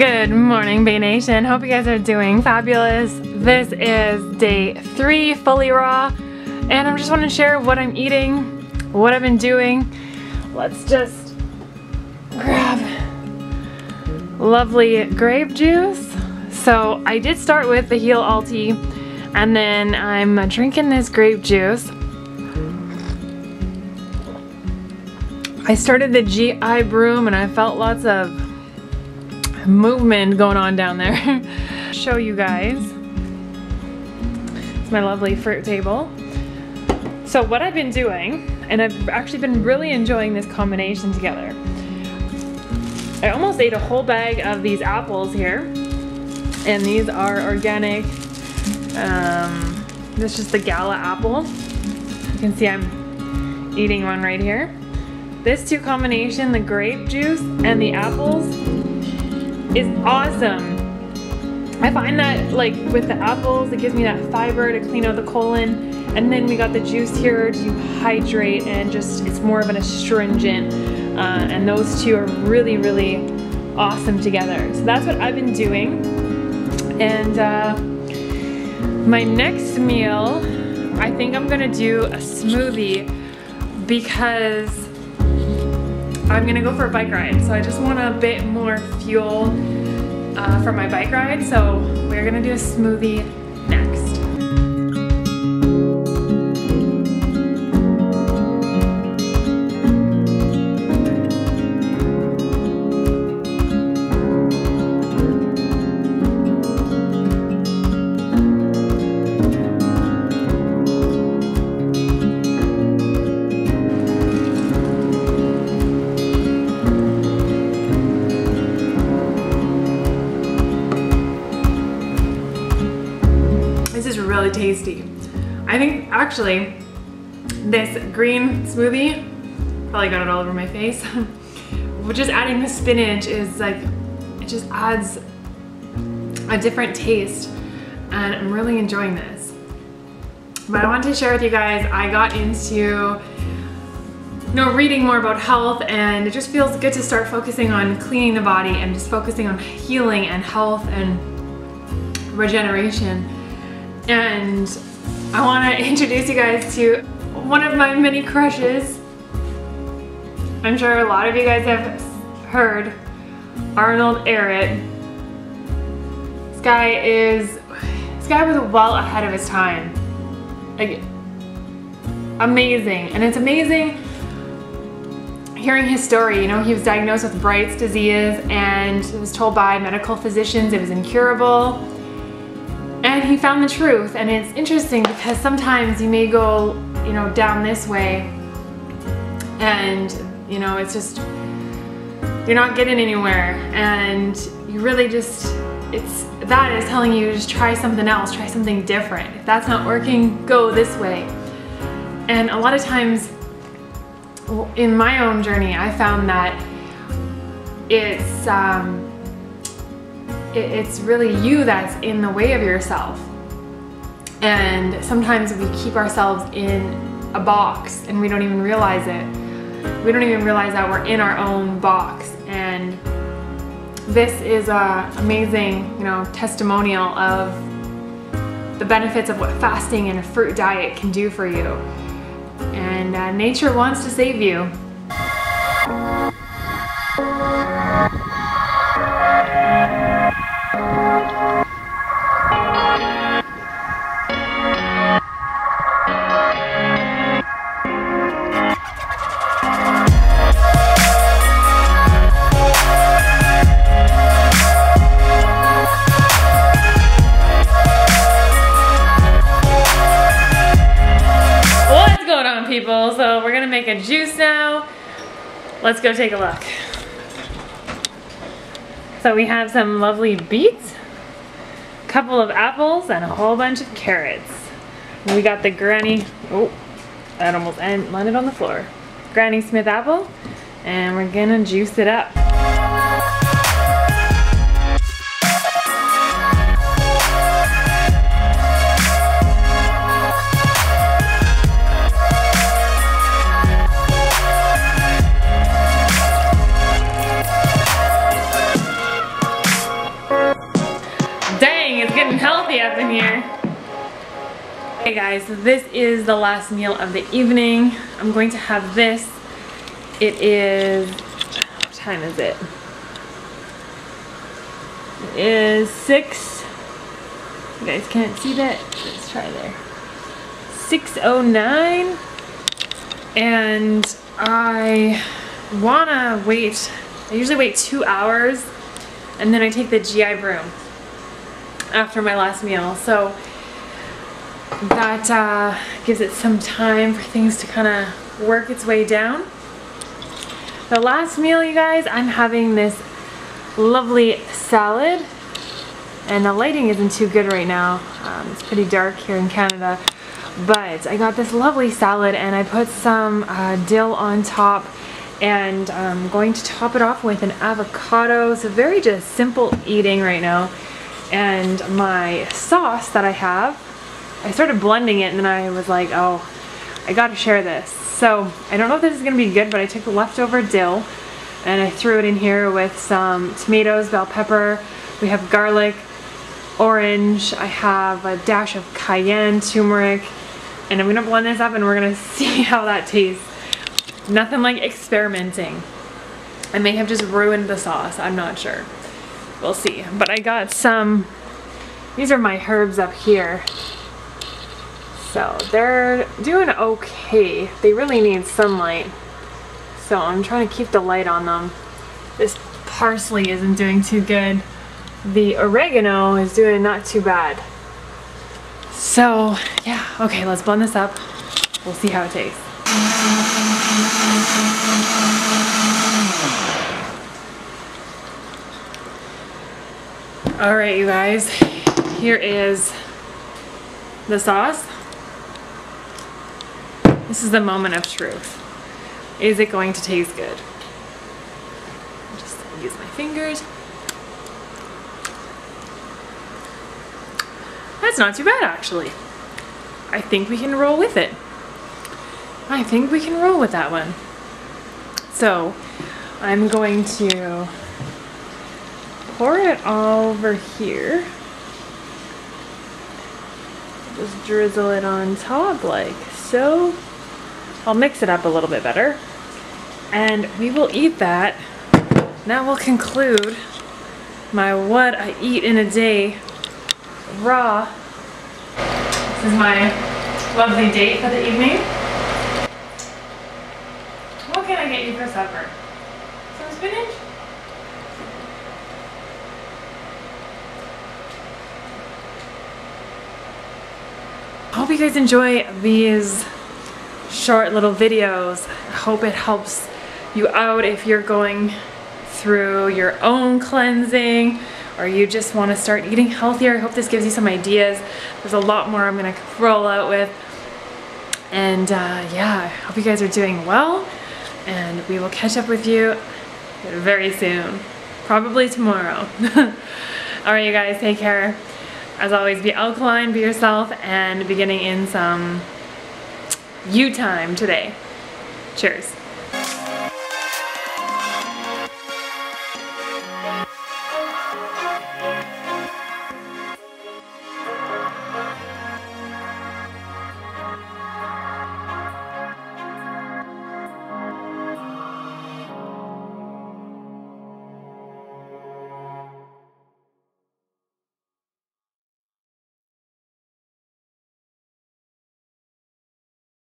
Good morning, Bay Nation. Hope you guys are doing fabulous. This is day 3, fully raw, and I just want to share what I'm eating, what I've been doing. Let's just grab lovely grape juice. So I did start with the Heal Alti, and then I'm drinking this grape juice. I started the GI broom and I felt lots of movement going on down there. Show you guys. It's my lovely fruit table. So what I've been doing, and I've actually been really enjoying this combination together. I almost ate a whole bag of these apples here, and these are organic. This is just the Gala apple. You can see I'm eating one right here. This two combination, the grape juice and the apples, is awesome. I find that like with the apples, it gives me that fiber to clean out the colon, and then we got the juice here to hydrate and just, it's more of an astringent, and those two are really, really awesome together. So that's what I've been doing. And my next meal, I think I'm gonna do a smoothie because I'm gonna go for a bike ride, so I just want a bit more fuel for my bike ride, so we're gonna do a smoothie next. This is really tasty. I think actually this green smoothie, probably got it all over my face, but just adding the spinach is like, it just adds a different taste, and I'm really enjoying this. But I wanted to share with you guys, I got into reading more about health, and it just feels good to start focusing on cleaning the body and just focusing on healing and health and regeneration. And I want to introduce you guys to one of my mini crushes. I'm sure a lot of you guys have heard Arnold Ehret. This guy was well ahead of his time. Like, amazing. And it's amazing hearing his story. You know, he was diagnosed with Bright's disease and was told by medical physicians it was incurable. And he found the truth, and it's interesting because sometimes you may go, down this way, and it's just, you're not getting anywhere, and you really just, that is telling you to just try something else, try something different. If that's not working, go this way. And a lot of times in my own journey, I found that it's really you that's in the way of yourself. And sometimes we keep ourselves in a box and we don't even realize it. We don't even realize that we're in our own box. And this is an amazing, testimonial of the benefits of what fasting and a fruit diet can do for you. And nature wants to save you. People, so we're gonna make a juice now. Let's go take a look. So we have some lovely beets, a couple of apples, and a whole bunch of carrots. And we got the Granny, oh, that almost landed on the floor. Granny Smith apple, and we're gonna juice it up. It's getting healthy up in here. Hey guys, so this is the last meal of the evening. I'm going to have this. It is, what time is it? It is 6. You guys can't see that? Let's try there. 6:09. And I wanna wait, I usually wait 2 hours and then I take the GI broom after my last meal. So that gives it some time for things to kind of work its way down. The last meal, you guys, I'm having this lovely salad, and the lighting isn't too good right now. It's pretty dark here in Canada, but I got this lovely salad and I put some dill on top, and I'm going to top it off with an avocado. So very just simple eating right now. And my sauce that I have, I started blending it and then I was like, oh, I gotta share this. So I don't know if this is gonna be good, but I took the leftover dill and I threw it in here with some tomatoes, bell pepper. We have garlic, orange. I have a dash of cayenne, turmeric, and I'm gonna blend this up and we're gonna see how that tastes. Nothing like experimenting. I may have just ruined the sauce, I'm not sure. We'll see. But I got some, these are my herbs up here. So they're doing okay. They really need sunlight. So I'm trying to keep the light on them. This parsley isn't doing too good. The oregano is doing not too bad. So yeah, okay, let's blend this up. We'll see how it tastes. All right, you guys, here is the sauce. This is the moment of truth. Is it going to taste good? Just use my fingers. That's not too bad, actually. I think we can roll with it. I think we can roll with that one. So I'm going to pour it all over here. Just drizzle it on top like so. I'll mix it up a little bit better. And we will eat that. That will conclude my what I eat in a day raw. This is my lovely date for the evening. What can I get you for supper? Some spinach? I hope you guys enjoy these short little videos. I hope it helps you out if you're going through your own cleansing or you just want to start eating healthier. I hope this gives you some ideas. There's a lot more I'm going to roll out with. And yeah, I hope you guys are doing well. And we will catch up with you very soon. Probably tomorrow. Alright, you guys, take care. As always, be alkaline, be yourself, and beginning in some you time today. Cheers.